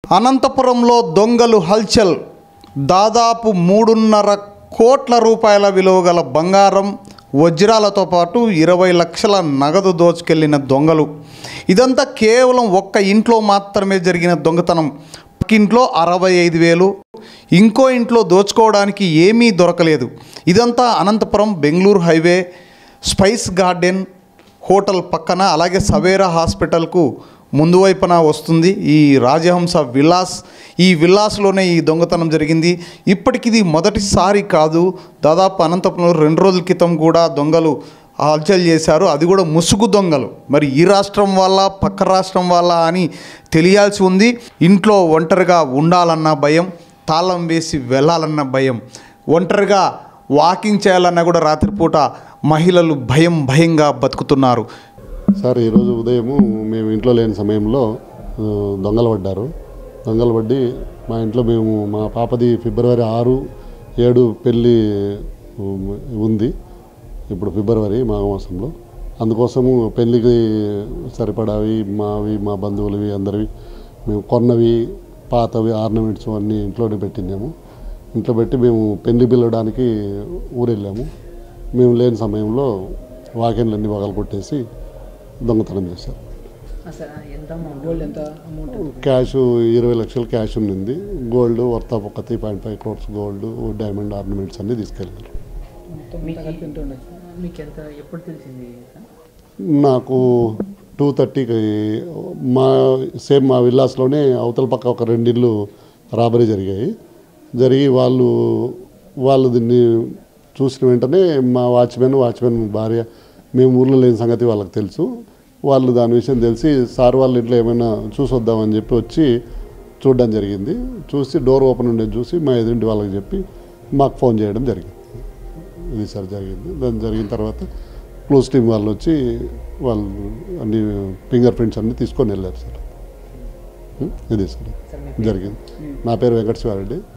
అనంతపురంలో దొంగలు హల్చల్. దాదాపు 3.5 కోట్ల రూపాయల విలువ గల బంగారం, వజ్రాలతో పాటు 20 లక్షల నగదు దోచుకెళ్లిన దొంగలు. ఇదంతా కేవలం ఒక్క ఇంట్లో మాత్రమే జరిగిన దొంగతనం. ఇంట్లో 65,000, ఇంకో ఇంట్లో దోచుకోవడానికి ఏమీ దొరకలేదు. ఇదంతా Anantapuram Bengaluru highway spice garden hotel పక్కన, అలాగే సవేరా హాస్పిటల్కు ముందు వైపున వస్తుంది ఈ రాజహంస విలాస్. ఈ విలాస్లోనే ఈ దొంగతనం జరిగింది. ఇప్పటికిది మొదటిసారి కాదు. దాదాపు అనంతపురంలో 2 రోజుల క్రితం కూడా దొంగలు హల్చల్ చేశారు. అది కూడా ముసుగు దొంగలు. మరి ఈ రాష్ట్రం వాళ్ళ, పక్క రాష్ట్రం వాళ్ళ అని తెలియాల్సి ఉంది. ఇంట్లో ఒంటరిగా ఉండాలన్న భయం, తాళం వేసి వెళ్ళాలన్న భయం, ఒంటరిగా వాకింగ్ చేయాలన్నా కూడా రాత్రిపూట మహిళలు భయంగా బతుకుతున్నారు. సార్, ఈరోజు ఉదయము మేము ఇంట్లో లేని సమయంలో దొంగలు పడ్డారు. దొంగలు పడి మా ఇంట్లో మా పాపది ఫిబ్రవరి 6, 7 పెళ్ళి ఉంది. ఇప్పుడు ఫిబ్రవరి మాఘమాసంలో. అందుకోసము పెళ్ళికి సరిపడావి మా బంధువులవి అందరివి మేము కొన్నవి, పాతవి ఆర్నమెంట్స్ అన్నీ ఇంట్లోనే పెట్టినాము. ఇంట్లో పెట్టి మేము పెళ్లి పిలవడానికి ఊరెళ్ళాము. మేము లేని సమయంలో వాకిన్లన్నీ పగలు కొట్టేసి దొంగతనం చేశారు. క్యాష్ 20 లక్షలు క్యాష్ ఉంది. Gold worth of 3.5 crores gold, diamond ornaments అన్నీ తీసుకెళ్ళారు. నాకు 2:30కి మా విల్లాస్లోనే అవతల పక్క ఒక 2 ఇళ్ళు రాబరీ జరిగాయి. వాళ్ళు దీన్ని చూసిన వెంటనే మా వాచ్మెన్ భార్య, మేము ఊర్లో లేని సంగతి వాళ్ళకి తెలుసు. వాళ్ళు దాని విషయం తెలిసి సార్ వాళ్ళ ఇంట్లో ఏమైనా చూసొద్దామని చెప్పి వచ్చి చూడడం జరిగింది. చూసి డోర్ ఓపెన్ ఉండేది చూసి మా ఎదురింటి వాళ్ళకి చెప్పి మాకు ఫోన్ చేయడం జరిగింది. ఇది సార్ జరిగింది. దాని జరిగిన తర్వాత క్లోజ్ టీమ్ వాళ్ళు వచ్చి వాళ్ళు అన్ని ఫింగర్ ప్రింట్స్ అన్నీ తీసుకొని వెళ్ళారు సార్. ఇది సార్ జరిగింది. నా పేరు వెంకట శివారెడ్డి.